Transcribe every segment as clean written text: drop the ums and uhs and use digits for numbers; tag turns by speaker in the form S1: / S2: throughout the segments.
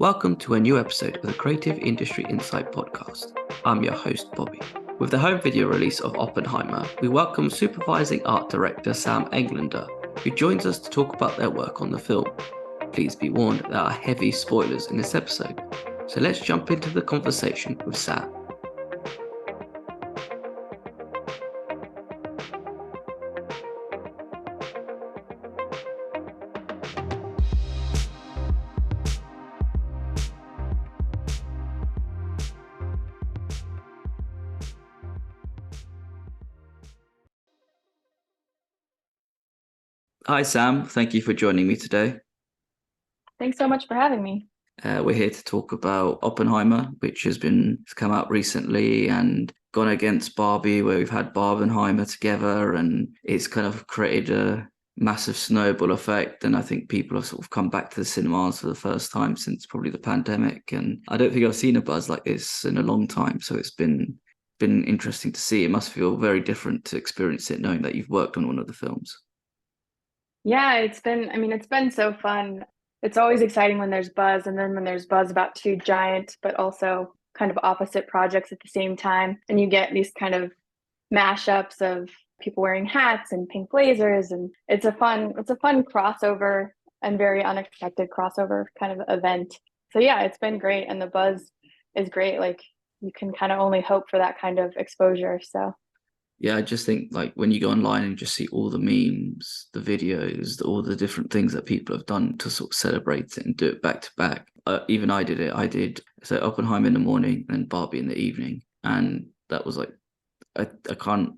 S1: Welcome to a new episode of the Creative Industry Insight podcast. I'm your host, Bobby. With the home video release of Oppenheimer, we welcome Supervising Art Director Sam Englender, who joins us to talk about their work on the film. Please be warned there are heavy spoilers in this episode, so let's jump into the conversation with Sam. Hi, Sam. Thank you for joining me today.
S2: Thanks so much for having me.
S1: We're here to talk about Oppenheimer, which has come out recently and gone against Barbie, where we've had Barbenheimer together, and it's kind of created a massive snowball effect. And I think people have sort of come back to the cinemas for the first time since probably the pandemic. And I don't think I've seen a buzz like this in a long time. So it's been interesting to see. It must feel very different to experience it, knowing that you've worked on one of the films.
S2: Yeah, it's been so fun. It's always exciting when there's buzz, and then when there's buzz about two giant, but also kind of opposite projects at the same time. And you get these kind of mashups of people wearing hats and pink blazers. And it's a fun crossover and very unexpected crossover kind of event. So yeah, it's been great. And the buzz is great. Like you can kind of only hope for that kind of exposure. So
S1: Yeah, I just think like when you go online and just see all the memes, the videos, all the different things that people have done to sort of celebrate it and do it back to back. Even I did it. I did so Oppenheimer in the morning and Barbie in the evening, and that was like I can't.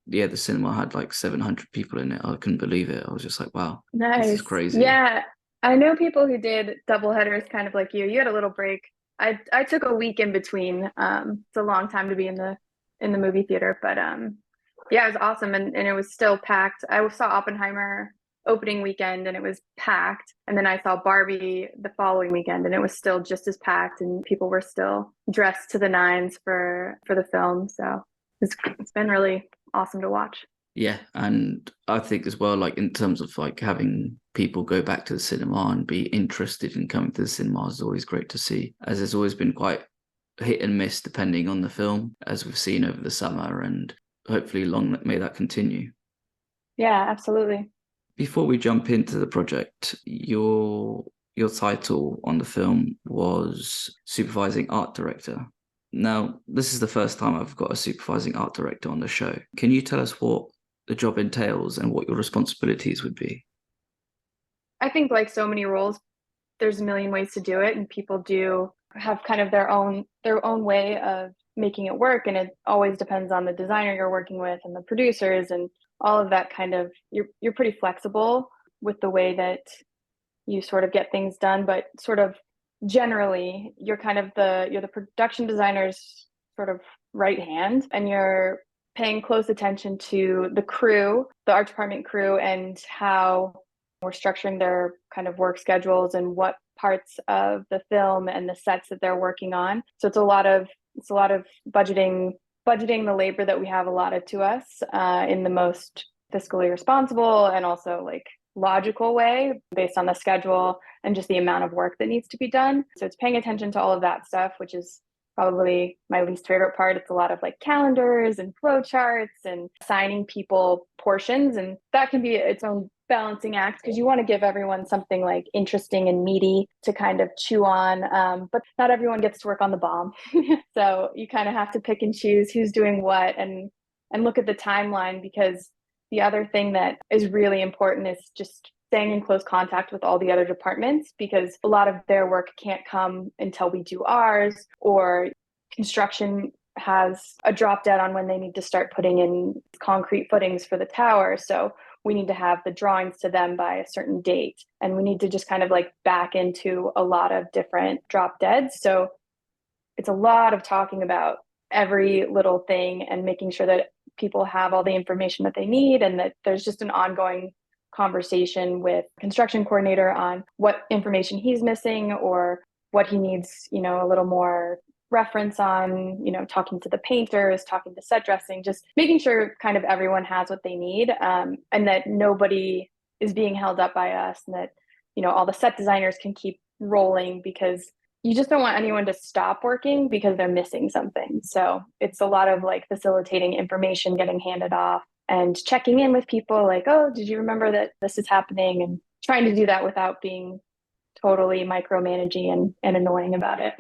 S1: Yeah, the cinema had like 700 people in it. I couldn't believe it. I was just like, wow, this is
S2: nice.
S1: crazy.
S2: Yeah. I know people who did double headers kind of like you. You had a little break. I took a week in between. It's a long time to be in the movie theater, but yeah, it was awesome, and it was still packed. I saw Oppenheimer opening weekend and it was packed. And then I saw Barbie the following weekend and it was still just as packed, and people were still dressed to the nines for the film. So it's been really awesome to watch.
S1: Yeah, and I think as well, like in terms of like having people go back to the cinema and be interested in coming to the cinema is always great to see, as there's always been quite hit and miss depending on the film, as we've seen over the summer, and hopefully long may that continue.
S2: Yeah, absolutely.
S1: Before we jump into the project, your title on the film was Supervising Art Director. Now, this is the first time I've got a supervising art director on the show. Can you tell us what the job entails and what your responsibilities would be?
S2: I think like so many roles, there's a million ways to do it, and people do have kind of their own way of making it work, and it always depends on the designer you're working with and the producers and all of that. Kind of you're pretty flexible with the way that you sort of get things done, but sort of generally you're the production designer's sort of right hand, and you're paying close attention to the crew, the art department crew, and how we're structuring their kind of work schedules and what parts of the film and the sets that they're working on. So it's a lot of budgeting the labor that we have allotted to us in the most fiscally responsible and also like logical way based on the schedule and just the amount of work that needs to be done. So it's paying attention to all of that stuff, which is probably my least favorite part. It's a lot of like calendars and flow charts and assigning people portions, and that can be its own balancing act because you want to give everyone something like interesting and meaty to kind of chew on, but not everyone gets to work on the bomb. So you kind of have to pick and choose who's doing what, and look at the timeline, because the other thing that is really important is just staying in close contact with all the other departments, because a lot of their work can't come until we do ours, or construction has a drop dead on when they need to start putting in concrete footings for the tower. So we need to have the drawings to them by a certain date. And we need to just kind of like back into a lot of different drop deads. So it's a lot of talking about every little thing and making sure that people have all the information that they need, and that there's just an ongoing conversation with construction coordinator on what information he's missing or what he needs, a little more reference on, talking to the painters, talking to set dressing, just making sure kind of everyone has what they need, and that nobody is being held up by us, and that, all the set designers can keep rolling, because you just don't want anyone to stop working because they're missing something. So it's a lot of like facilitating information getting handed off and checking in with people like, oh, did you remember that this is happening? And trying to do that without being totally micromanaging and annoying about it.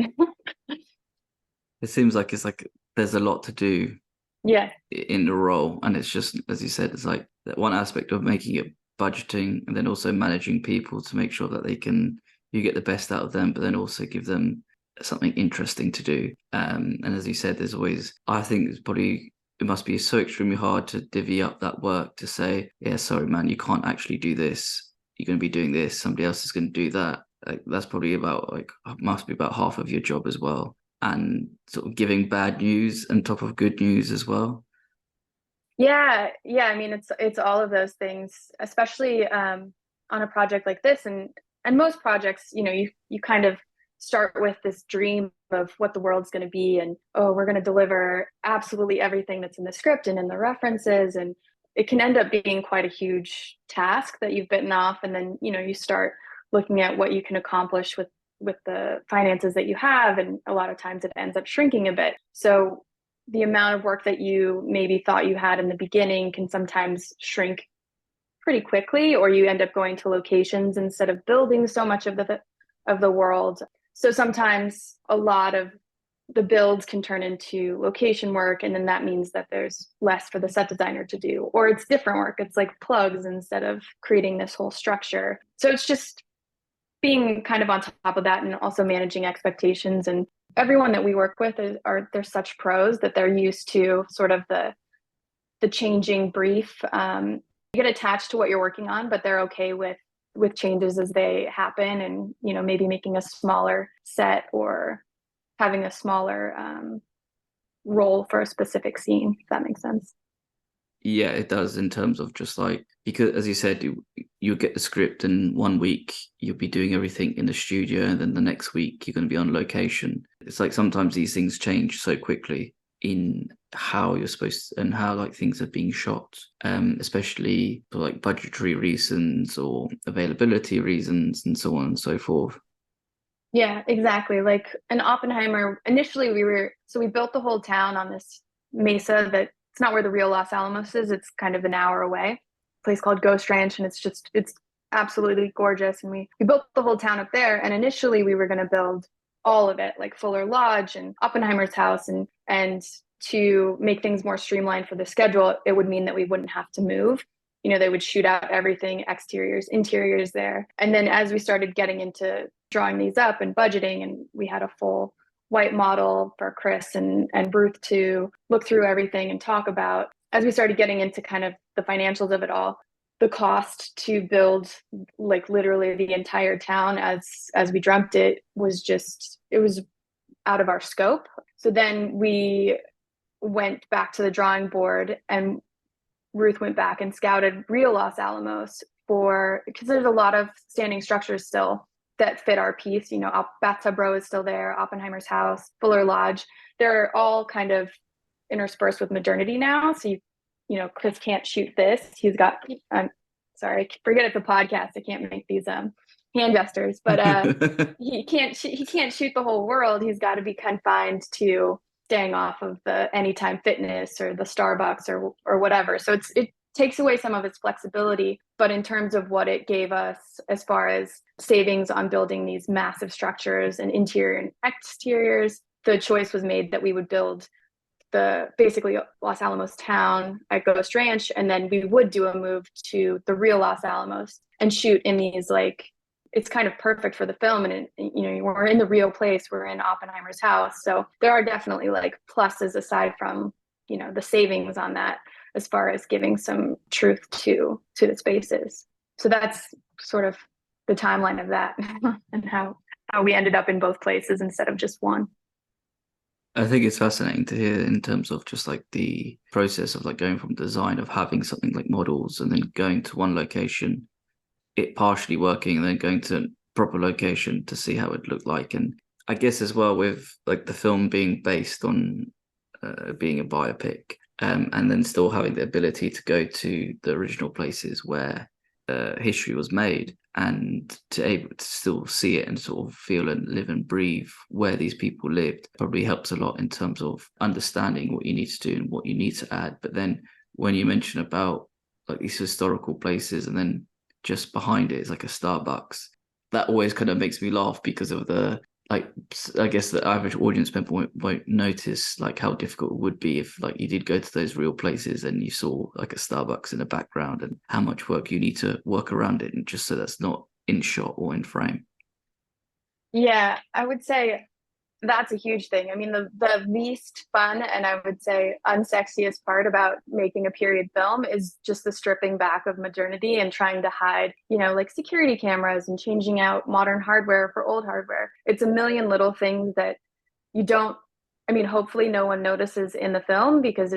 S1: It seems like it's like there's a lot to do
S2: Yeah.
S1: in the role, and it's just, as you said, it's like that one aspect of making it budgeting and then also managing people to make sure that you get the best out of them, but then also give them something interesting to do. And as you said, there's always, I think it must be so extremely hard to divvy up that work to say, yeah, sorry man, you can't actually do this, you're going to be doing this, somebody else is going to do that. Like that's probably about must be about half of your job as well, and sort of giving bad news on top of good news as well.
S2: Yeah, I mean, it's all of those things, especially on a project like this, and most projects, you kind of start with this dream of what the world's going to be, and oh, we're going to deliver absolutely everything that's in the script and in the references, and it can end up being quite a huge task that you've bitten off, and then you start looking at what you can accomplish with the finances that you have, and a lot of times it ends up shrinking a bit. So the amount of work that you maybe thought you had in the beginning can sometimes shrink pretty quickly, or you end up going to locations instead of building so much of the world. So sometimes a lot of the builds can turn into location work, and then that means that there's less for the set designer to do, or it's different work. It's like plugs instead of creating this whole structure. So it's just being kind of on top of that, and also managing expectations. And everyone that we work with they're such pros that they're used to sort of the changing brief. You get attached to what you're working on, but they're okay with changes as they happen, and maybe making a smaller set or having a smaller role for a specific scene, if that makes sense.
S1: Yeah, it does, in terms of just like, because as you said, you get the script and 1 week you'll be doing everything in the studio, and then the next week you're going to be on location. It's like sometimes these things change so quickly in how you're supposed to, and how like things are being shot, especially for like budgetary reasons or availability reasons and so on and so forth.
S2: Yeah, exactly. Like in Oppenheimer, initially we built the whole town on this mesa that it's not where the real Los Alamos is. It's kind of an hour away, a place called Ghost Ranch. And it's absolutely gorgeous. And we built the whole town up there. And initially we were going to build all of it, like Fuller Lodge and Oppenheimer's house. And to make things more streamlined for the schedule, it would mean that we wouldn't have to move. They would shoot out everything, exteriors, interiors there. And then as we started getting into drawing these up and budgeting, and we had a full white model for Chris and Ruth to look through everything and talk about, as we started getting into kind of the financials of it all, the cost to build like literally the entire town as we dreamt it was out of our scope. So then we went back to the drawing board, and Ruth went back and scouted real Los Alamos because there's a lot of standing structures still that fit our piece. Bathtub Row is still there, Oppenheimer's house, Fuller Lodge. They're all kind of interspersed with modernity now. So Chris can't shoot this. He's got, sorry, forget it's a podcast. I can't make these hand gestures, but he can't shoot the whole world. He's got to be confined to staying off of the Anytime Fitness or the Starbucks or whatever. So it takes away some of its flexibility. But in terms of what it gave us as far as savings on building these massive structures and interior and exteriors, the choice was made that we would build the basically Los Alamos town at Ghost Ranch, and then we would do a move to the real Los Alamos and shoot in these, like, it's kind of perfect for the film. And we're in the real place, we're in Oppenheimer's house. So there are definitely like pluses aside from the savings on that, as far as giving some truth to the spaces. So that's sort of the timeline of that and how we ended up in both places instead of just one.
S1: I think it's fascinating to hear in terms of just like the process of like going from design of having something like models and then going to one location, it partially working, and then going to a proper location to see how it looked like. And I guess as well, with like the film being based on being a biopic, and then still having the ability to go to the original places where history was made, and to able to still see it and sort of feel and live and breathe where these people lived probably helps a lot in terms of understanding what you need to do and what you need to add. But then when you mention about like these historical places and then just behind it is like a Starbucks, that always kind of makes me laugh because of the, like, I guess the average audience member won't notice like how difficult it would be if like you did go to those real places and you saw like a Starbucks in the background, and how much work you need to work around it, and just so that's not in shot or in frame.
S2: Yeah, I would say that's a huge thing. I mean, the least fun and I would say unsexiest part about making a period film is just the stripping back of modernity and trying to hide, like security cameras and changing out modern hardware for old hardware. It's a million little things that you don't, I mean, hopefully no one notices in the film because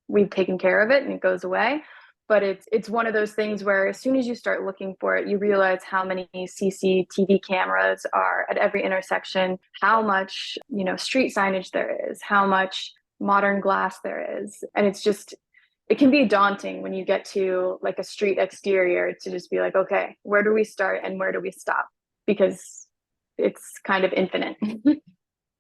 S2: we've taken care of it and it goes away. But it's one of those things where as soon as you start looking for it, you realize how many CCTV cameras are at every intersection, how much, street signage there is, how much modern glass there is. And it can be daunting when you get to like a street exterior to just be like, okay, where do we start and where do we stop? Because it's kind of infinite.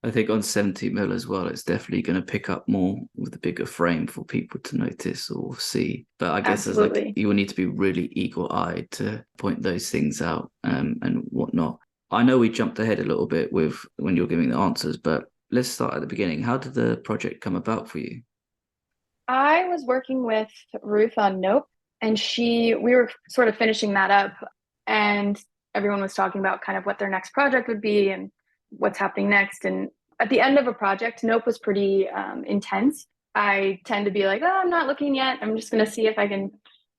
S1: I think on 70mm as well, it's definitely going to pick up more with the bigger frame for people to notice or see. But I guess there's like, you will need to be really eagle-eyed to point those things out, and whatnot. I know we jumped ahead a little bit with when you're giving the answers, but let's start at the beginning. How did the project come about for you?
S2: I was working with Ruth on Nope, and we were sort of finishing that up, and everyone was talking about kind of what their next project would be and what's happening next. And at the end of a project, Nope was pretty intense. I tend to be like, oh, I'm not looking yet. I'm just going to see if I can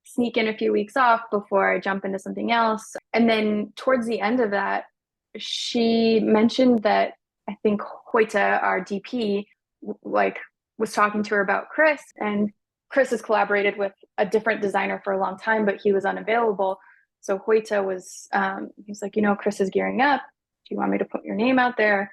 S2: sneak in a few weeks off before I jump into something else. And then towards the end of that, she mentioned that I think Hoyta, our DP, like was talking to her about Chris, and Chris has collaborated with a different designer for a long time, but he was unavailable. So Hoyta was, he was like, Chris is gearing up. Do you want me to put your name out there?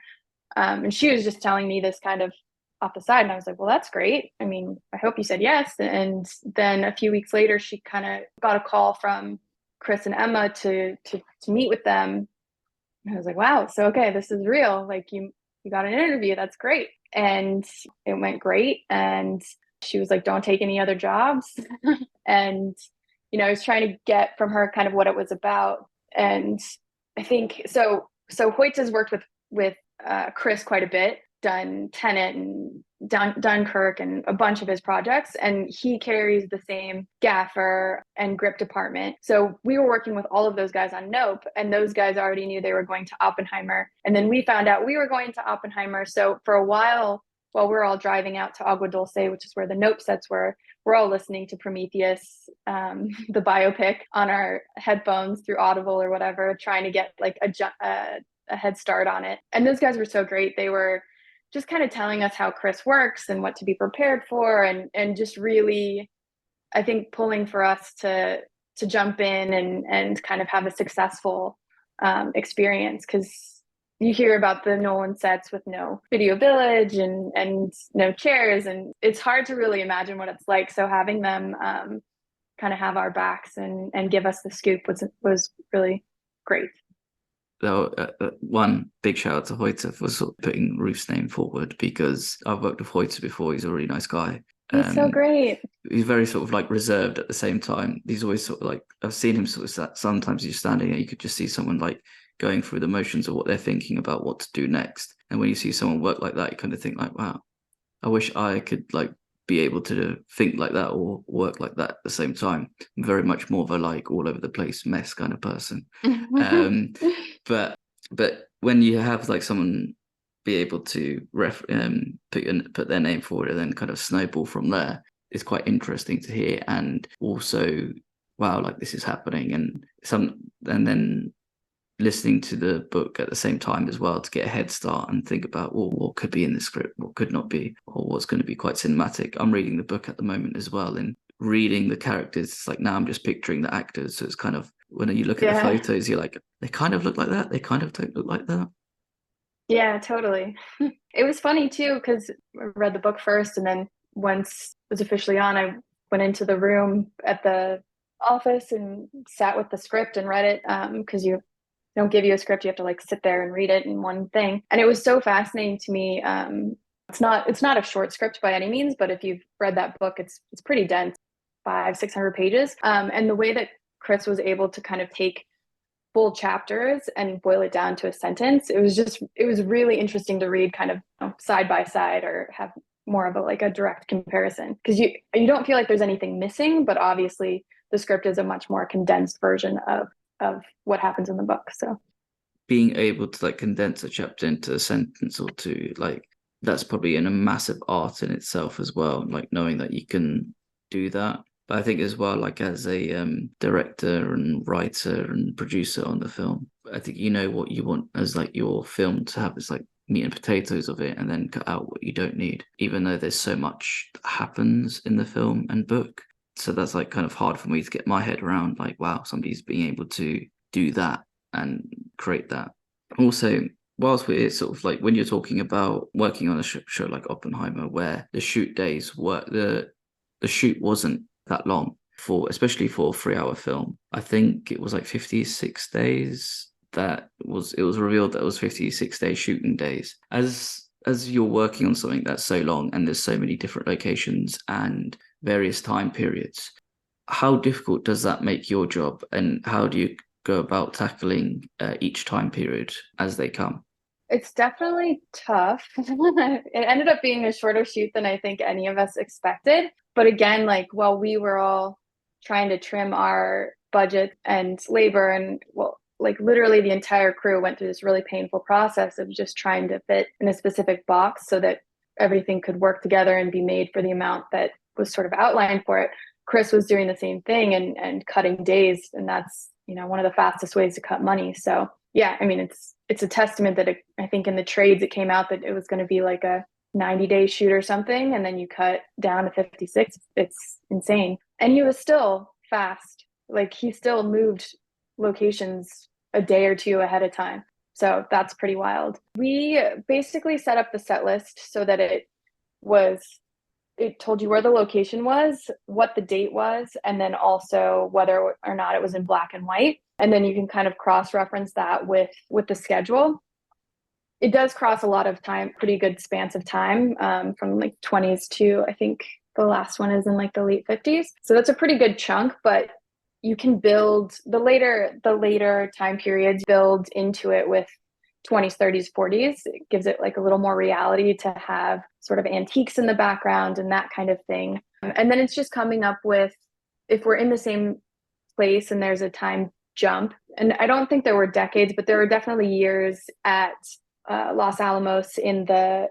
S2: And she was just telling me this kind of off the side. And I was like, well, that's great. I mean, I hope you said yes. And then a few weeks later, she kind of got a call from Chris and Emma to meet with them. And I was like, wow, so okay, this is real. Like you got an interview. That's great. And it went great. And she was like, don't take any other jobs. And, I was trying to get from her kind of what it was about. And I think so Hoyta's worked with Chris quite a bit, done Tenet and Dunkirk and a bunch of his projects, and he carries the same gaffer and grip department. So we were working with all of those guys on Nope, and those guys already knew they were going to Oppenheimer. And then we found out we were going to Oppenheimer. So for a while we're all driving out to Agua Dulce, which is where the Nope sets were, we're all listening to Prometheus, the biopic, on our headphones through Audible or whatever, trying to get like a head start on it. And those guys were so great. They were just kind of telling us how Chris works and what to be prepared for, and just really, I think, pulling for us to jump in and kind of have a successful experience, because you hear about the Nolan sets with no video village and no chairs, and it's hard to really imagine what it's like. So having them kind of have our backs and give us the scoop was really great.
S1: So, one big shout out to Hoyta for sort of putting Ruth's name forward, because I've worked with Hoyta before. He's a really nice guy.
S2: He's so great.
S1: He's very sort of like reserved at the same time. He's always sort of like, I've seen him sort of sometimes he's standing and you could just see someone like going through the motions of what they're thinking about what to do next. And when you see someone work like that, you kind of think like, wow, I wish I could like be able to think like that or work like that at the same time. I'm very much more of a like all over the place mess kind of person. But when you have like someone be able to put their name forward and then kind of snowball from there, it's quite interesting to hear. And also, wow, like this is happening, and then listening to the book at the same time as well to get a head start and think about, well, what could be in the script, what could not be, or what's going to be quite cinematic. I'm reading the book at the moment as well, and reading the characters, it's like now I'm just picturing the actors. So it's kind of, when you look at the photos, you're like, they kind of look like that, they kind of don't look like that.
S2: Yeah, totally. It was funny too, because I read the book first, and then once it was officially on, I went into the room at the office and sat with the script and read it, because you don't give you a script, you have to like sit there and read it in one thing. And it was so fascinating to me. It's not a short script by any means, but if you've read that book, it's pretty dense, 500-600 pages. And the way that Chris was able to kind of take full chapters and boil it down to a sentence, it was really interesting to read, kind of, you know, side by side, or have more of a direct comparison, because you don't feel like there's anything missing, but obviously the script is a much more condensed version of what happens in the book. So
S1: being able to like condense a chapter into a sentence or two, like that's probably a massive art in itself as well, like knowing that you can do that. But I think as well, like as a director and writer and producer on the film, I think you know what you want as like your film to have is like meat and potatoes of it, and then cut out what you don't need, even though there's so much that happens in the film and book. So that's like kind of hard for me to get my head around, like, wow, somebody's being able to do that and create that. Also, whilst we're sort of like, when you're talking about working on a show like Oppenheimer, where the shoot days were, the shoot wasn't that long, for especially for a 3-hour film. I think it was like 56 days. It was revealed that it was 56 day shooting days. As you're working on something that's so long and there's so many different locations and various time periods, how difficult does that make your job, and how do you go about tackling each time period as they come?
S2: it's definitely tough. It ended up being a shorter shoot than I think any of us expected. But again, like, while we were all trying to trim our budget and labor, and well, like literally the entire crew went through this really painful process of just trying to fit in a specific box so that everything could work together and be made for the amount that was sort of outlined for it. Chris was doing the same thing, and cutting days, and that's, you know, one of the fastest ways to cut money. So yeah, I mean, it's a testament that I think in the trades it came out that it was going to be like a 90-day shoot or something, and then you cut down to 56. It's insane. And he was still fast. Like, he still moved locations a day or two ahead of time. So that's pretty wild. We basically set up the set list so that it told you where the location was, what the date was, and then also whether or not it was in black and white. And then you can kind of cross-reference that with the schedule. It does cross a lot of time, pretty good spans of time, from like 20s to, I think the last one is in like the late 50s. So that's a pretty good chunk, but you can build the later time periods, build into it with 20s, 30s, 40s. It gives it like a little more reality to have sort of antiques in the background and that kind of thing. And then it's just coming up with, if we're in the same place and there's a time jump, and I don't think there were decades, but there were definitely years at Los Alamos in the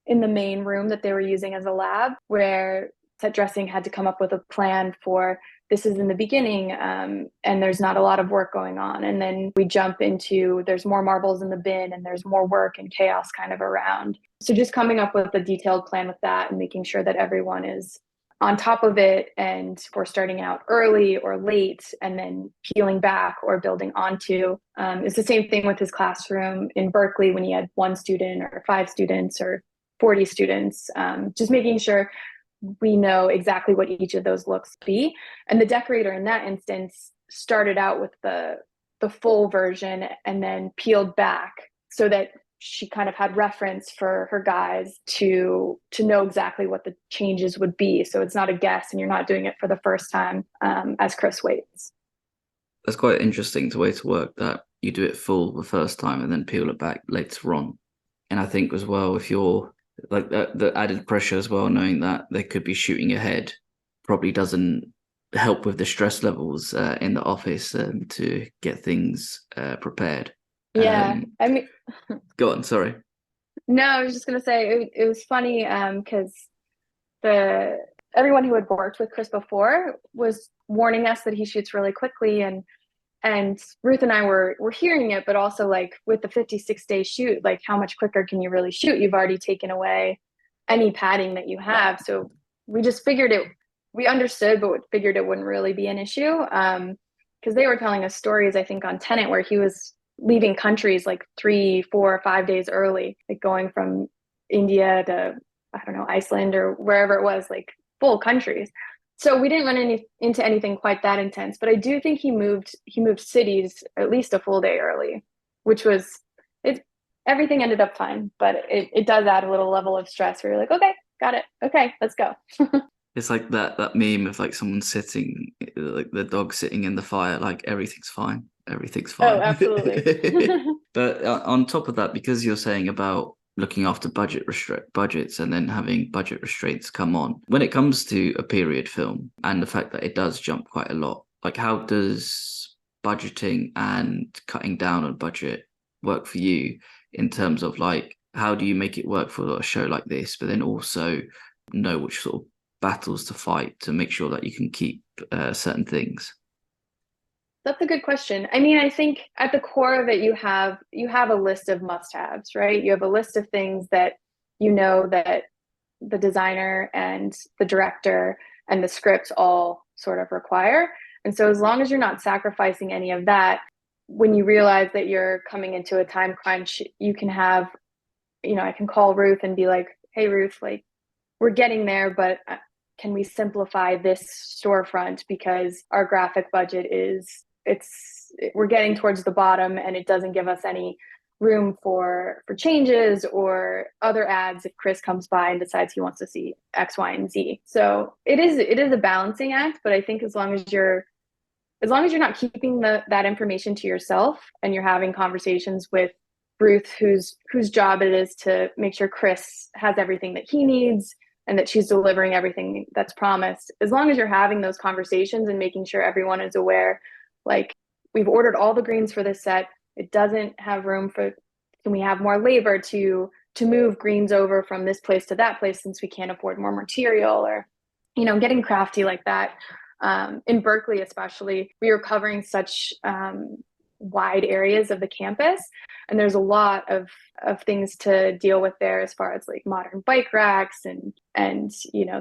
S2: main room that they were using as a lab, where set dressing had to come up with a plan for, this is in the beginning, and there's not a lot of work going on. And then we jump into, there's more marbles in the bin and there's more work and chaos kind of around. So just coming up with a detailed plan with that and making sure that everyone is on top of it, and we're starting out early or late and then peeling back or building onto. It's the same thing with his classroom in Berkeley when he had 1 student or 5 students or 40 students, just making sure we know exactly what each of those looks be. And the decorator in that instance started out with the full version and then peeled back so that she kind of had reference for her guys to know exactly what the changes would be. So it's not a guess and you're not doing it for the first time, as Chris waits.
S1: That's quite interesting the way to work, that you do it full the first time and then peel it back later on. And I think as well, if you're like the added pressure as well, knowing that they could be shooting ahead, probably doesn't help with the stress levels in the office to get things prepared.
S2: Yeah, I mean,
S1: Go on, sorry.
S2: no, I was just gonna say it was funny, because everyone who had worked with Chris before was warning us that he shoots really quickly, and Ruth and I were hearing it, but also like, with the 56-day shoot, like, how much quicker can you really shoot? You've already taken away any padding that you have. So we just figured we understood, but figured it wouldn't really be an issue. Because they were telling us stories, I think, on Tenet, where he was leaving countries like 3, 4, 5 days early, like going from India to, I don't know, Iceland or wherever it was, like full countries. So we didn't into anything quite that intense, but I do think he moved cities at least a full day early, which was it. Everything ended up fine, but it does add a little level of stress where you're like, okay, got it, okay, let's go.
S1: It's like that meme of like someone sitting, like the dog sitting in the fire, like everything's fine, everything's
S2: Oh,
S1: fine.
S2: absolutely.
S1: But on top of that, because you're saying about looking after budgets and then having budget restraints come on, when it comes to a period film and the fact that it does jump quite a lot, like how does budgeting and cutting down on budget work for you in terms of like how do you make it work for a show like this, but then also know which sort of battles to fight to make sure that you can keep certain things?
S2: That's a good question. I mean, I think at the core of it, you have a list of must-haves, right? You have a list of things that you know that the designer and the director and the scripts all sort of require. And so as long as you're not sacrificing any of that, when you realize that you're coming into a time crunch, you can have, I can call Ruth and be like, hey, Ruth, like we're getting there, but can we simplify this storefront because our graphic budget we're getting towards the bottom and it doesn't give us any room for changes or other ads if Chris comes by and decides he wants to see X, Y, and Z. So it is a balancing act, but I think as long as you're not keeping that information to yourself and you're having conversations with Ruth, whose job it is to make sure Chris has everything that he needs and that she's delivering everything that's promised. As long as you're having those conversations and making sure everyone is aware, like we've ordered all the greens for this set. It doesn't have room for, can we have more labor to move greens over from this place to that place since we can't afford more material, or, getting crafty like that. In Berkeley, especially, we were covering such wide areas of the campus, and there's a lot of things to deal with there as far as like modern bike racks and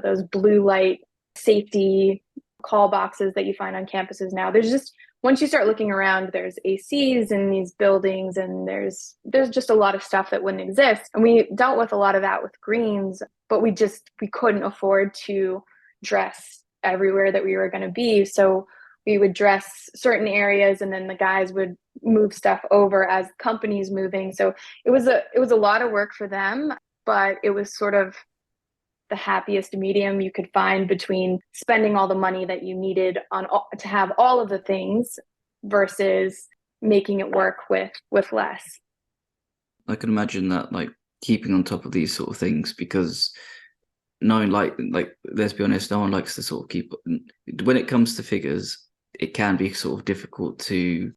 S2: those blue light safety call boxes that you find on campuses now. There's just, once you start looking around, there's ACs in these buildings and there's just a lot of stuff that wouldn't exist. And we dealt with a lot of that with greens, but we couldn't afford to dress everywhere that we were going to be. So we would dress certain areas and then the guys would move stuff over as companies moving. So it was a lot of work for them, but it was sort of the happiest medium you could find between spending all the money that you needed to have all of the things versus making it work with less.
S1: I can imagine that, like keeping on top of these sort of things, because knowing like let's be honest, no one likes to sort of keep, when it comes to figures, it can be sort of difficult to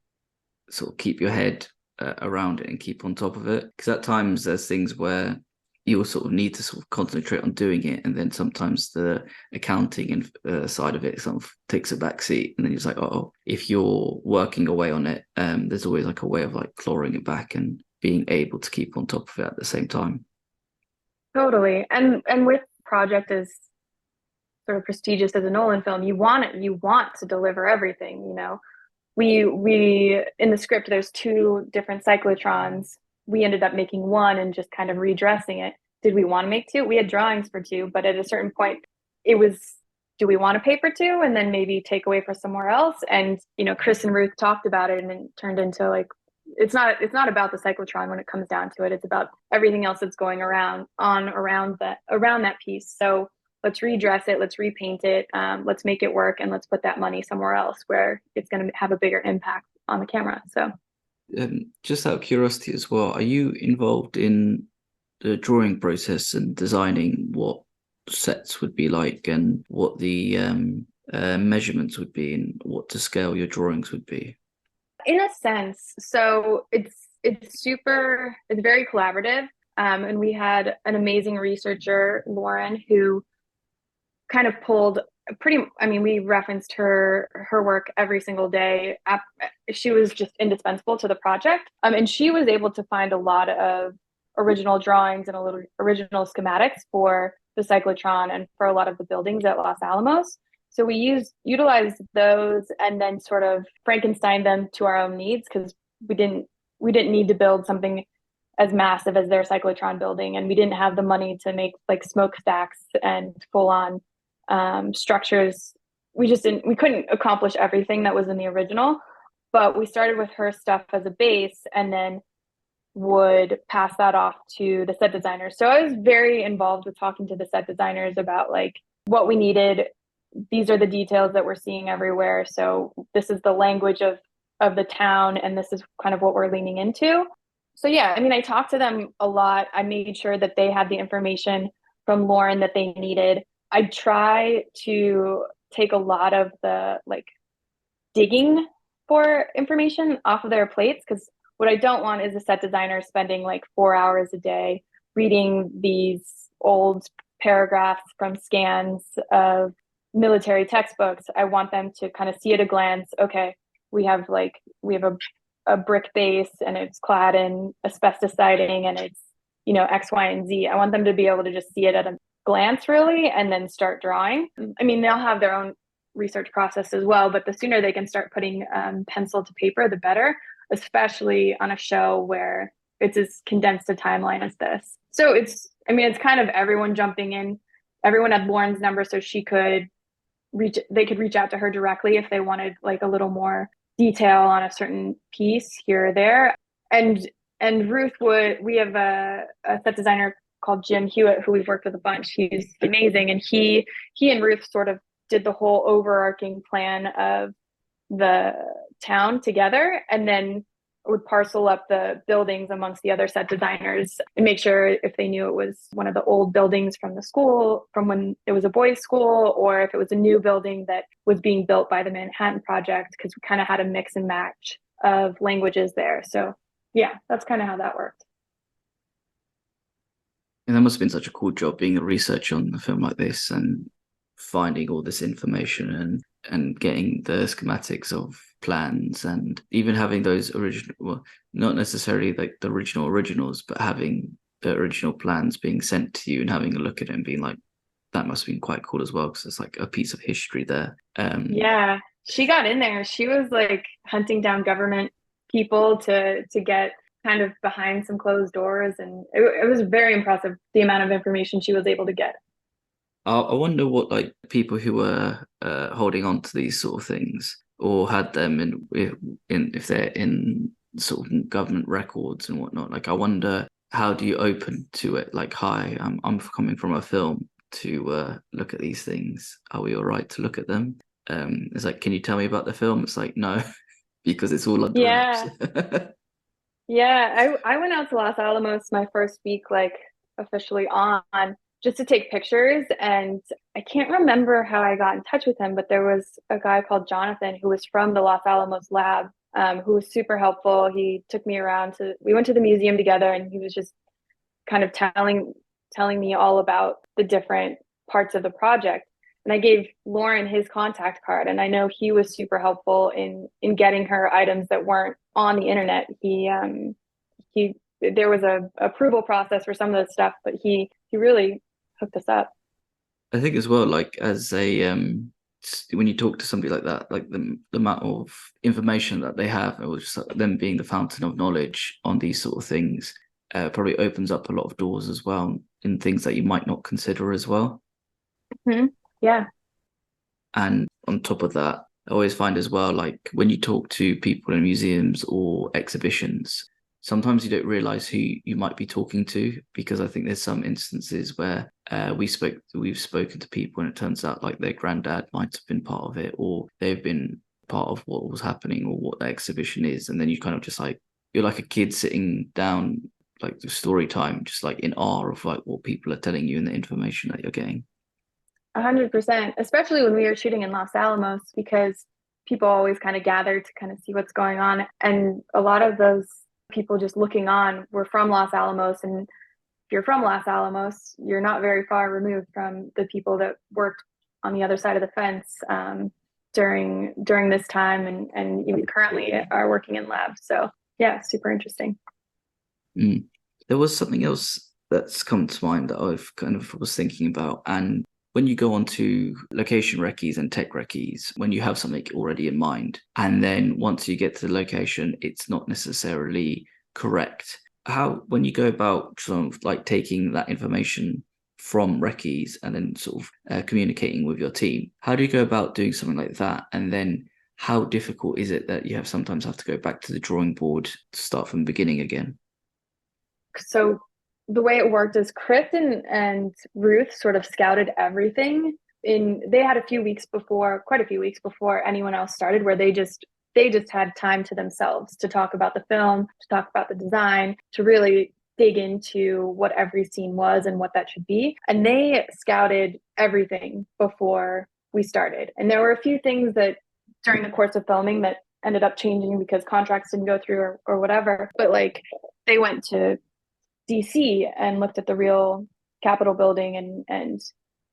S1: sort of keep your head around it and keep on top of it, because at times there's things where you will sort of need to sort of concentrate on doing it, and then sometimes the accounting and side of it sort of takes a back seat, and then it's like, oh, if you're working away on it, there's always like a way of like clawing it back and being able to keep on top of it at the same time.
S2: Totally. And with project as sort of prestigious as a Nolan film, you want to deliver everything. We in the script there's two different cyclotrons. We ended up making one and just kind of redressing it. Did we want to make two? We had drawings for two, but at a certain point it was, do we want to pay for two and then maybe take away for somewhere else? And Chris and Ruth talked about it and it turned into like, it's not about the cyclotron when it comes down to it. It's about everything else that's going around that piece. So let's redress it, let's repaint it, let's make it work, and let's put that money somewhere else where it's going to have a bigger impact on the camera. So
S1: just out of curiosity as well, are you involved in the drawing process and designing what sets would be like and what the measurements would be and what to scale your drawings would be?
S2: in a sense, so it's very collaborative. And we had an amazing researcher, Lauren, who kind of pulled we referenced her work every single day. She was just indispensable to the project. And she was able to find a lot of original drawings and original schematics for the cyclotron and for a lot of the buildings at Los Alamos. So we utilized those and then sort of Frankenstein them to our own needs, because we didn't need to build something as massive as their cyclotron building, and we didn't have the money to make like smokestacks and full on structures. We couldn't accomplish everything that was in the original, but we started with her stuff as a base and then would pass that off to the set designers. So I was very involved with talking to the set designers about like what we needed. These are the details that we're seeing everywhere. So this is the language of the town, and this is kind of what we're leaning into. So yeah, I mean, I talked to them a lot. I made sure that they had the information from Lauren that they needed. I try to take a lot of the like digging for information off of their plates, because what I don't want is a set designer spending like 4 hours a day reading these old paragraphs from scans of military textbooks. I want them to kind of see at a glance, okay, we have a brick base and it's clad in asbestos siding and it's, you know, X, Y, and Z. I want them to be able to just see it at a glance really and then start drawing. I mean, they'll have their own research process as well, but the sooner they can start putting pencil to paper, the better, especially on a show where it's as condensed a timeline as this. So it's kind of everyone jumping in. Everyone had Lauren's number, so they could reach out to her directly if they wanted like a little more detail on a certain piece here or there. And Ruth we have a set designer called Jim Hewitt, who we've worked with a bunch. He's amazing. And he and Ruth sort of did the whole overarching plan of the town together, and then would parcel up the buildings amongst the other set designers and make sure if they knew it was one of the old buildings from the school from when it was a boys' school, or if it was a new building that was being built by the Manhattan Project, because we kind of had a mix and match of languages there. So yeah, that's kind of how that worked.
S1: And that must have been such a cool job being a researcher on a film like this and finding all this information and getting the schematics of plans, and even having those original, well, not necessarily like the originals, but having the original plans being sent to you and having a look at it and being like, that must have been quite cool as well, because it's like a piece of history there.
S2: Yeah, she got in there. She was like hunting down government people to get kind of behind some closed doors, and it was very impressive the amount of information she was able to get.
S1: I wonder what like people who were holding on to these sort of things or had them in if they're in sort of government records and whatnot. Like, I wonder, how do you open to it? Like, hi, I'm coming from a film to look at these things. Are we all right to look at them? It's like, can you tell me about the film? It's like, no, because it's all under
S2: Yeah.
S1: wraps.
S2: Yeah, I went out to Los Alamos my first week, like officially on, just to take pictures. And I can't remember how I got in touch with him, but there was a guy called Jonathan who was from the Los Alamos lab, who was super helpful. He took me around we went to the museum together, and he was just kind of telling me all about the different parts of the project. And I gave Lauren his contact card, and I know he was super helpful in getting her items that weren't on the internet. He there was a approval process for some of the stuff, but he really hooked us up.
S1: I think as well, like as a when you talk to somebody like that, like the amount of information that they have, or just them being the fountain of knowledge on these sort of things, probably opens up a lot of doors as well in things that you might not consider as well.
S2: Mm-hmm. Yeah.
S1: And on top of that, I always find as well, like when you talk to people in museums or exhibitions, sometimes you don't realize who you might be talking to, because I think there's some instances where we've spoken to people and it turns out like their granddad might have been part of it, or they've been part of what was happening or what the exhibition is. And then you kind of just like, you're like a kid sitting down, like the story time, just like in awe of like what people are telling you and the information that you're getting.
S2: 100%, especially when we were shooting in Los Alamos, because people always kind of gather to kind of see what's going on. And a lot of those people just looking on were from Los Alamos. And if you're from Los Alamos, you're not very far removed from the people that worked on the other side of the fence during this time, and even currently are working in labs. So yeah, super interesting.
S1: There was something else that's come to mind that I've kind of was thinking about. And when you go onto location recce's and tech recce's, when you have something already in mind, and then once you get to the location, it's not necessarily correct. When you go about sort of like taking that information from recce's and then sort of communicating with your team. How do you go about doing something like that? And then how difficult is it that you sometimes have to go back to the drawing board to start from the beginning again?
S2: So the way it worked is Chris and Ruth sort of scouted everything. They had quite a few weeks before anyone else started, where they just had time to themselves to talk about the film, to talk about the design, to really dig into what every scene was and what that should be. And they scouted everything before we started. And there were a few things that during the course of filming that ended up changing because contracts didn't go through or whatever. But like they went to DC and looked at the real Capitol building and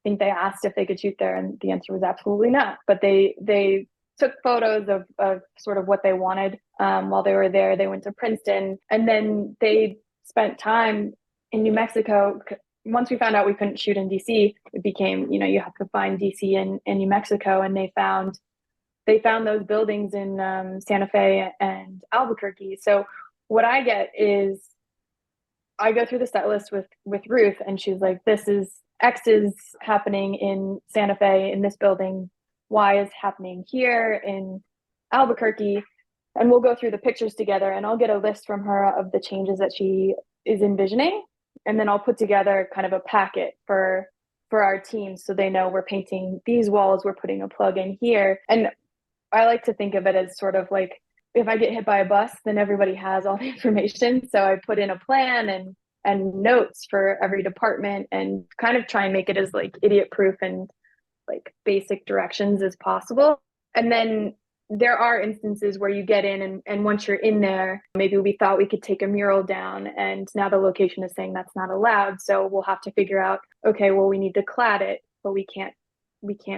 S2: I think they asked if they could shoot there, and the answer was absolutely not. But they took photos of sort of what they wanted while they were there. They went to Princeton, and then they spent time in New Mexico. Once we found out we couldn't shoot in DC, it became, you have to find DC and New Mexico, and they found those buildings in Santa Fe and Albuquerque. So what I get is I go through the set list with Ruth, and she's like, this is X is happening in Santa Fe in this building, Y is happening here in Albuquerque. And we'll go through the pictures together, and I'll get a list from her of the changes that she is envisioning. And then I'll put together kind of a packet for our team, so they know we're painting these walls, we're putting a plug in here. And I like to think of it as sort of like, if I get hit by a bus, then everybody has all the information. So I put in a plan and notes for every department, and kind of try and make it as like idiot proof and like basic directions as possible. And then there are instances where you get in and once you're in there, maybe we thought we could take a mural down, and now the location is saying that's not allowed. So we'll have to figure out, okay, well, we need to clad it, but we can't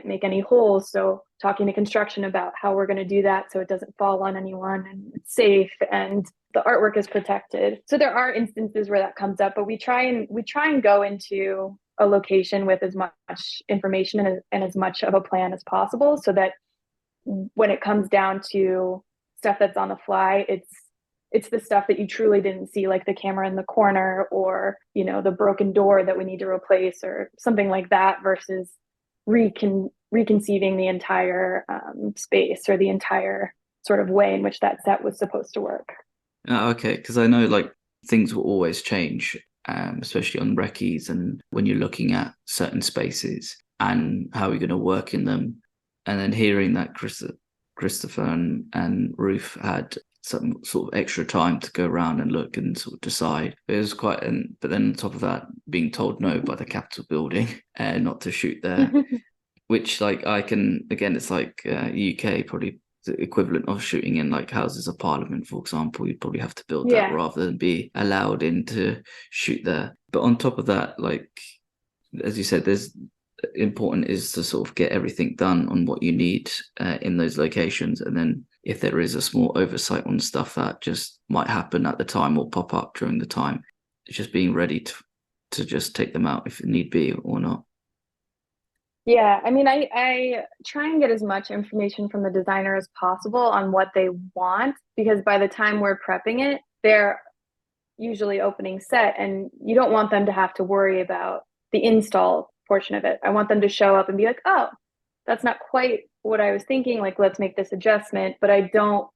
S2: make any holes. So talking to construction about how we're going to do that so it doesn't fall on anyone and it's safe and the artwork is protected. So there are instances where that comes up, but we try and go into a location with as much information and as much of a plan as possible, so that when it comes down to stuff that's on the fly, it's the stuff that you truly didn't see, like the camera in the corner or, the broken door that we need to replace or something like that, versus reconceiving the entire space or the entire sort of way in which that set was supposed to work.
S1: Okay, because I know like things will always change, especially on recce's, and when you're looking at certain spaces and how you're going to work in them. And then hearing that Christopher and Ruth had some sort of extra time to go around and look and sort of decide. It was quite, but then on top of that, being told no by the Capitol building not to shoot there, which like it's like UK probably the equivalent of shooting in like Houses of Parliament, for example. You'd probably have to build that rather than be allowed in to shoot there. But on top of that, like, as you said, there's important is to sort of get everything done on what you need in those locations, and then if there is a small oversight on stuff that just might happen at the time or pop up during the time, it's just being ready to just take them out if it need be or not.
S2: Yeah, I mean, I try and get as much information from the designer as possible on what they want, because by the time we're prepping it, they're usually opening set, and you don't want them to have to worry about the install portion of it. I want them to show up and be like, oh, that's not quite what I was thinking. Like, let's make this adjustment. But I don't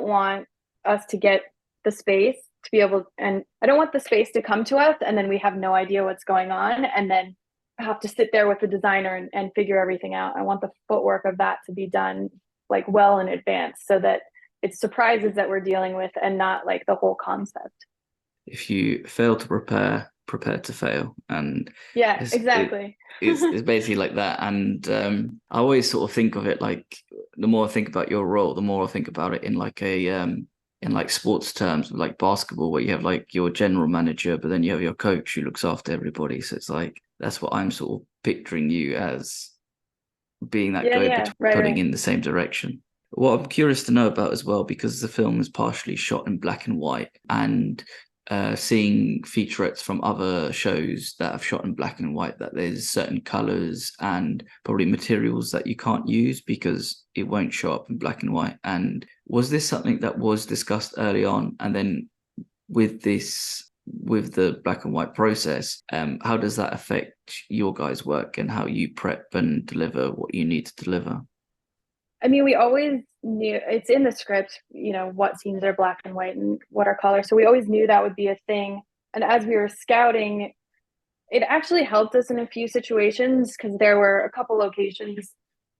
S2: want us to get the space to be able, and I don't want the space to come to us and then we have no idea what's going on and then have to sit there with the designer and figure everything out. I want the footwork of that to be done like well in advance, so that it's surprises that we're dealing with and not like the whole concept.
S1: If you fail to prepare to fail. And
S2: yeah, exactly.
S1: It's basically like that. And I always sort of think of it like, the more I think about your role, the more I think about it in like in like sports terms, like basketball, where you have like your general manager, but then you have your coach who looks after everybody. So it's like, that's what I'm sort of picturing you as, being that pulling in the same direction. What I'm curious to know about as well, because the film is partially shot in black and white, and seeing featurettes from other shows that have shot in black and white, that there's certain colors and probably materials that you can't use because it won't show up in black and white. And was this something that was discussed early on, and then with this with the black and white process, how does that affect your guys' work and how you prep and deliver what you need to deliver?
S2: I mean, we always knew it's in the script, what scenes are black and white and what are color. So we always knew that would be a thing. And as we were scouting, it actually helped us in a few situations because there were a couple locations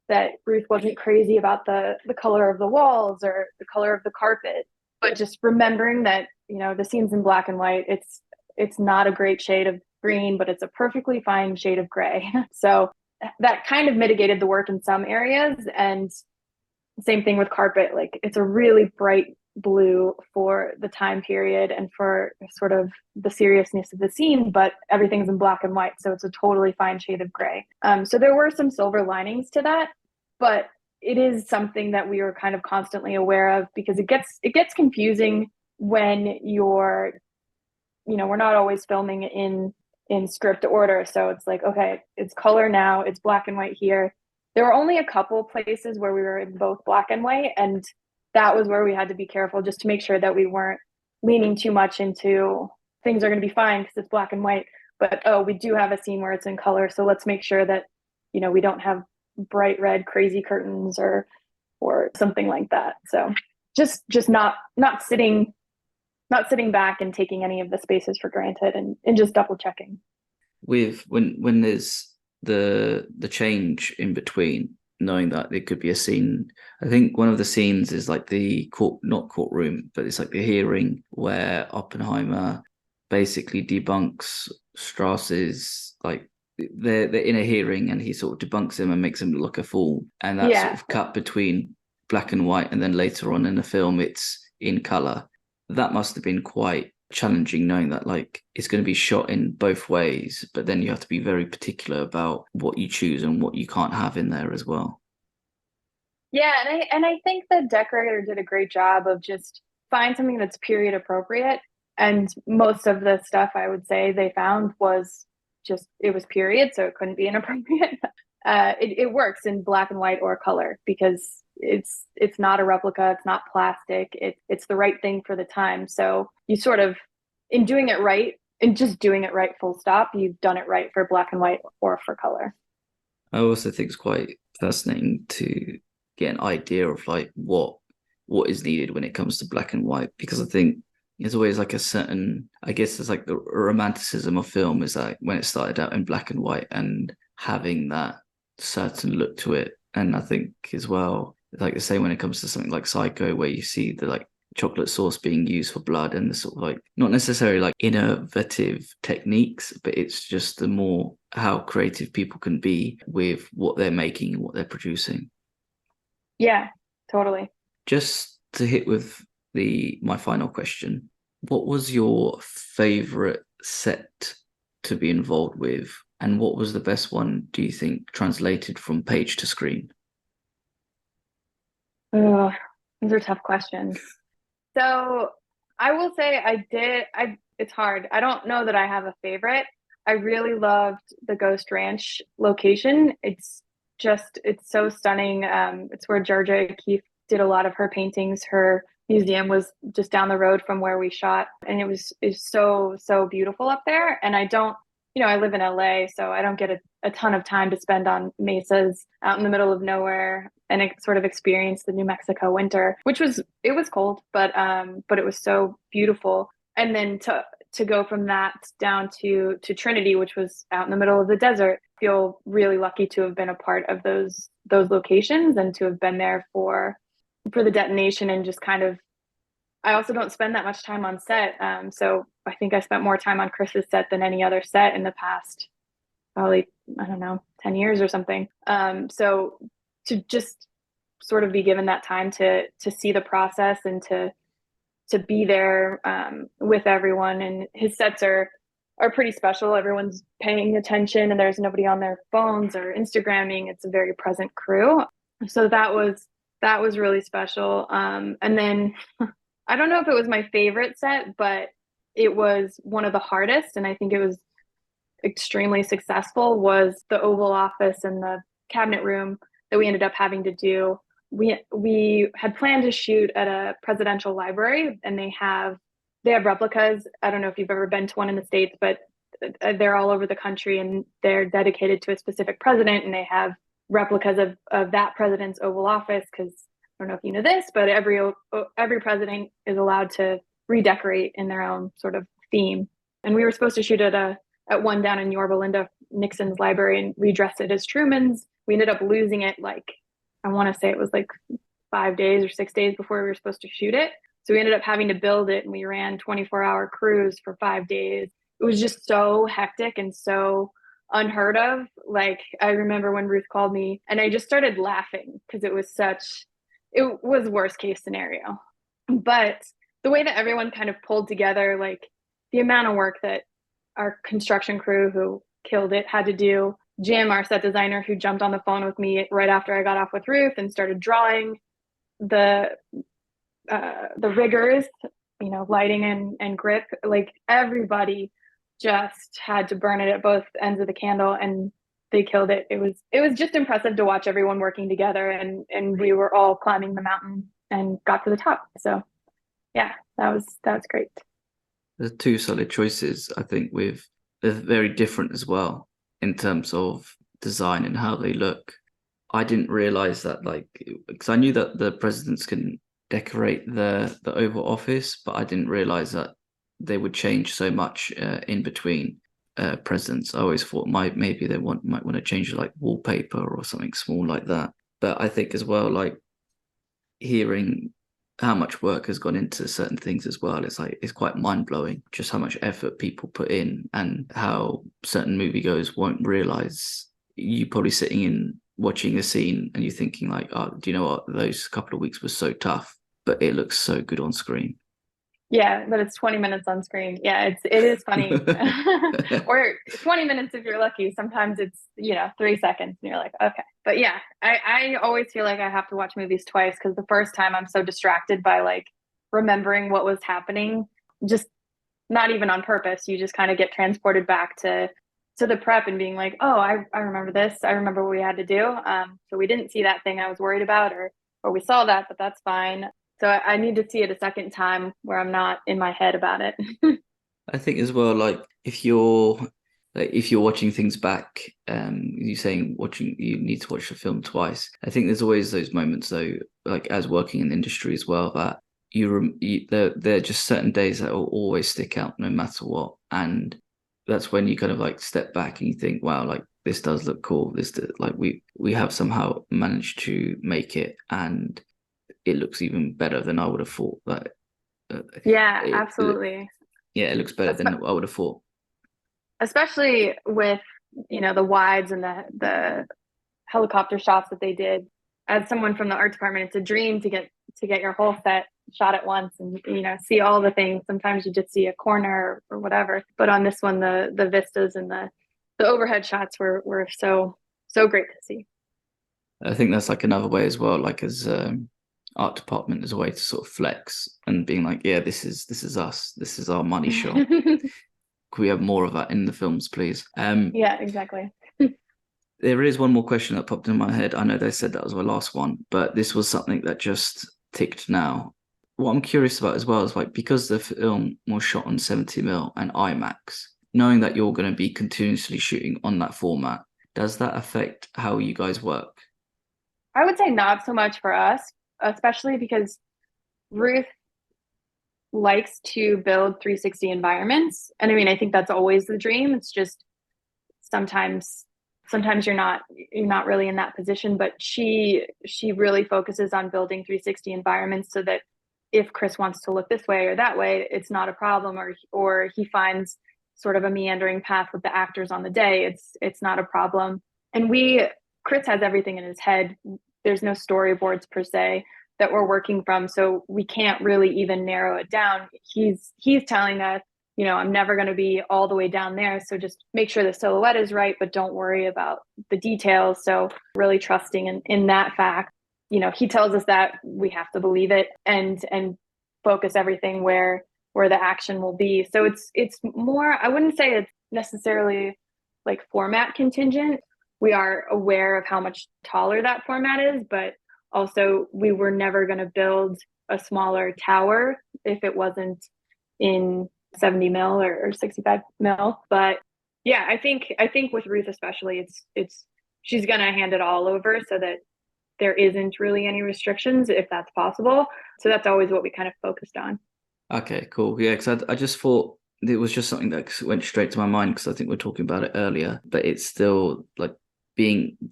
S2: that Ruth wasn't crazy about the color of the walls or the color of the carpet. But just remembering that, the scene's in black and white, it's not a great shade of green, but it's a perfectly fine shade of gray. So that kind of mitigated the work in some areas. And same thing with carpet. Like it's a really bright blue for the time period and for sort of the seriousness of the scene, but everything's in black and white. So it's a totally fine shade of gray. So there were some silver linings to that, but it is something that we were kind of constantly aware of because it gets confusing when we're not always filming in script order. So it's like, okay, it's color now, it's black and white here. There were only a couple places where we were in both black and white, and that was where we had to be careful just to make sure that we weren't leaning too much into things are going to be fine because it's black and white. But we do have a scene where it's in color, so let's make sure that we don't have bright red crazy curtains or something like that. So just not sitting back and taking any of the spaces for granted and just double checking.
S1: With when there's the change in between, knowing that there could be a scene. I think one of the scenes is like the not courtroom, but it's like the hearing where Oppenheimer basically debunks Strauss's, like they're in a hearing and he sort of debunks him and makes him look a fool. And that sort of cut between black and white, and then later on in the film it's in color. That must have been quite challenging, knowing that like it's going to be shot in both ways, but then you have to be very particular about what you choose and what you can't have in there as well.
S2: Yeah, and I think the decorator did a great job of just find something that's period appropriate. And most of the stuff I would say they found was it was period, so it couldn't be inappropriate. It works in black and white or color because it's not a replica, it's not plastic, it's the right thing for the time. So you sort of, in doing it right, in just doing it right full stop, you've done it right for black and white or for color.
S1: I also think it's quite fascinating to get an idea of like what is needed when it comes to black and white, because I think there's always like a certain, I guess it's like the romanticism of film is like when it started out in black and white and having that certain look to it. And I think as well, like the same when it comes to something like Psycho, where you see the like chocolate sauce being used for blood and the sort of like not necessarily like innovative techniques, but it's just the more how creative people can be with what they're making and what they're producing.
S2: Yeah, totally.
S1: Just to hit with my final question, what was your favorite set to be involved with, and what was the best one, do you think, translated from page to screen?
S2: Oh, these are tough questions. So I will say it's hard. I don't know that I have a favorite. I really loved the Ghost Ranch location. It's so stunning. It's where Georgia O'Keeffe did a lot of her paintings. Her museum was just down the road from where we shot, and it's so beautiful up there. And I don't, I live in LA, so I don't get a ton of time to spend on mesas out in the middle of nowhere and sort of experience the New Mexico winter, it was cold, but it was so beautiful. And then to go from that down to Trinity, which was out in the middle of the desert, I feel really lucky to have been a part of those locations and to have been there for the detonation. And just kind of, I also don't spend that much time on set. So I think I spent more time on Chris's set than any other set in the past, probably, I don't know, 10 years or something. So to just sort of be given that time to see the process and to be there with everyone. And his sets are pretty special. Everyone's paying attention and there's nobody on their phones or Instagramming. It's a very present crew. So that was really special. And then I don't know if it was my favorite set, but it was one of the hardest, and I think it was extremely successful, was the Oval Office and the cabinet room that we ended up having to do. We had planned to shoot at a presidential library, and they have they have replicas. I don't know if you've ever been to one in the States, but they're all over the country, and they're dedicated to a specific president, and they have replicas of that president's Oval Office, because I don't know if you know this, but every president is allowed to redecorate in their own sort of theme. And we were supposed to shoot at one down in Yorba Linda, Nixon's library, and redress it as Truman's. We ended up losing it, like, I want to say it was like 5 days or 6 days before we were supposed to shoot it. So we ended up having to build it, and we ran 24-hour crews for 5 days. It was just so hectic and so unheard of. Like, I remember when Ruth called me and I just started laughing because it was worst case scenario. But the way that everyone kind of pulled together, like the amount of work that our construction crew who killed it had to do, Jim, our set designer, who jumped on the phone with me right after I got off with Ruth and started drawing the riggers, lighting and grip, like everybody just had to burn it at both ends of the candle, and they killed it. It was just impressive to watch everyone working together, and we were all climbing the mountain and got to the top. So yeah, that was great.
S1: The two solid choices, I think, they're very different as well in terms of design and how they look. I didn't realize that, like, because I knew that the presidents can decorate the Oval Office, but I didn't realize that they would change so much in between presidents. I always thought maybe they might want to change like wallpaper or something small like that. But I think as well, like, hearing how much work has gone into certain things as well, it's quite mind-blowing just how much effort people put in, and how certain moviegoers won't realize. You probably sitting in watching a scene and you're thinking like, oh, do you know what, those couple of weeks were so tough, but it looks so good on screen.
S2: Yeah, but it's 20 minutes on screen. Yeah, it is funny. Or 20 minutes if you're lucky. Sometimes it's, 3 seconds and you're like, okay. But yeah, I always feel like I have to watch movies twice, because the first time I'm so distracted by like remembering what was happening, just not even on purpose. You just kind of get transported back to the prep and being like, oh, I remember this. I remember what we had to do. So we didn't see that thing I was worried about, or we saw that, but that's fine. So I need to see it a second time where I'm not in my head about it.
S1: I think as well, like, if you're watching things back, you saying you need to watch the film twice. I think there's always those moments though, like as working in the industry as well, that there are just certain days that will always stick out no matter what, and that's when you kind of like step back and you think, wow, like this does look cool. Like we have somehow managed to make it, and it looks even better than I would have thought. Like,
S2: yeah, absolutely.
S1: It looks better than I would have thought.
S2: Especially with, the wides and the helicopter shots that they did. As someone from the art department, it's a dream to get your whole set shot at once and, see all the things. Sometimes you just see a corner or whatever. But on this one, the vistas and the overhead shots were so great to see.
S1: I think that's like another way as well, like as art department, as a way to sort of flex and being like, yeah, this is us. This is our money shot. Could we have more of that in the films, please?
S2: Yeah, exactly.
S1: There is one more question that popped in my head. I know they said that was my last one, but this was something that just ticked now. What I'm curious about as well is, like, because the film was shot on 70mm and IMAX, knowing that you're going to be continuously shooting on that format, does that affect how you guys work?
S2: I would say not so much for us, especially because Ruth likes to build 360 environments. And I mean, I think that's always the dream. It's just sometimes you're not really in that position, but she really focuses on building 360 environments so that if Chris wants to look this way or that way, it's not a problem, or he finds sort of a meandering path with the actors on the day, it's not a problem. And Chris has everything in his head. There's no storyboards per se that we're working from, so we can't really even narrow it down. He's telling us, I'm never going to be all the way down there, so just make sure the silhouette is right, but don't worry about the details. So really trusting in that fact. He tells us that, we have to believe it and focus everything where the action will be. So it's more, I wouldn't say it's necessarily like format contingent. We are aware of how much taller that format is, but also we were never going to build a smaller tower if it wasn't in 70 mil or 65 mil. But yeah, I think with Ruth especially, it's she's gonna hand it all over so that there isn't really any restrictions if that's possible. So that's always what we kind of focused on.
S1: Okay, cool. Yeah, because I just thought it was just something that went straight to my mind because I think we are talking about it earlier, but it's still like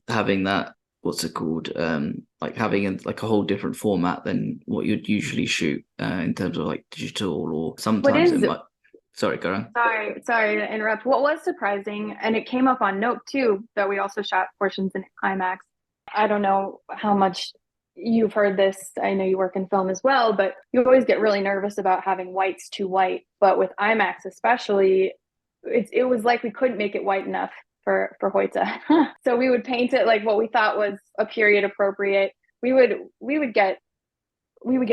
S1: having that, what's it called? Like having like a whole different format than what you'd usually shoot in terms of like digital, or
S2: What
S1: sometimes it
S2: is
S1: might. Sorry, go on.
S2: sorry to interrupt. What was surprising, and it came up on Note too, that we also shot portions in IMAX. I don't know how much you've heard this. I know you work in film as well, but you always get really nervous about having whites too white. But with IMAX especially, it was like we couldn't make it white enough for Hoyta. So we would paint it like what we thought was a period appropriate. We would get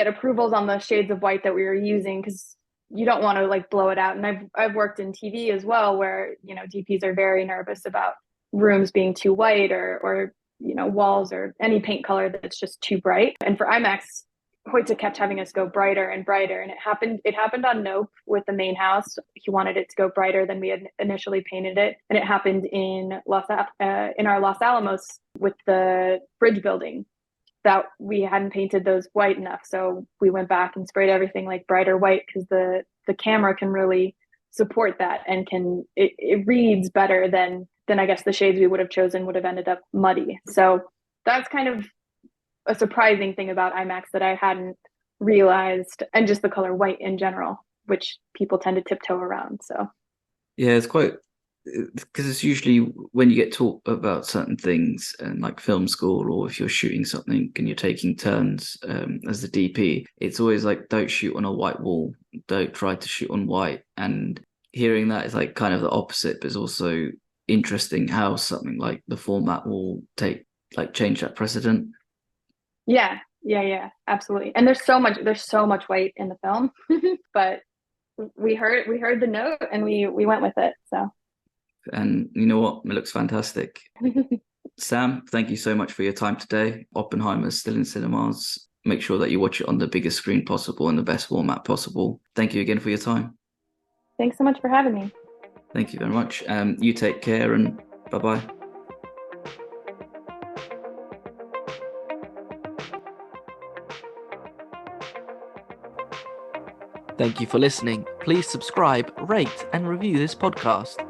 S2: approvals on the shades of white that we were using because you don't want to like blow it out. And I've worked in TV as well, where DPs are very nervous about rooms being too white or walls or any paint color that's just too bright. And for IMAX, Hoyta kept having us go brighter and brighter, and it happened on Nope with the main house. He wanted it to go brighter than we had initially painted it, and it happened in our Los Alamos with the bridge building, that we hadn't painted those white enough. So we went back and sprayed everything like brighter white because the camera can really support that and it reads better than I guess the shades we would have chosen would have ended up muddy. So that's kind of a surprising thing about IMAX that I hadn't realized, and just the color white in general, which people tend to tiptoe around. So
S1: Yeah, it's quite, because it's usually when you get taught about certain things and like film school, or if you're shooting something and you're taking turns as the DP, it's always like, don't shoot on a white wall, don't try to shoot on white. And hearing that is like kind of the opposite, but it's also interesting how something like the format will change that precedent.
S2: yeah, absolutely. And there's so much white in the film, but we heard the note and we went with it. So
S1: And you know what? It looks fantastic. Sam, thank you so much for your time today. Oppenheimer's still in cinemas. Make sure that you watch it on the biggest screen possible and the best format possible. Thank you again for your time.
S2: Thanks so much for having me.
S1: Thank you very much. You take care, and bye-bye.
S3: Thank you for listening. Please subscribe, rate, and review this podcast.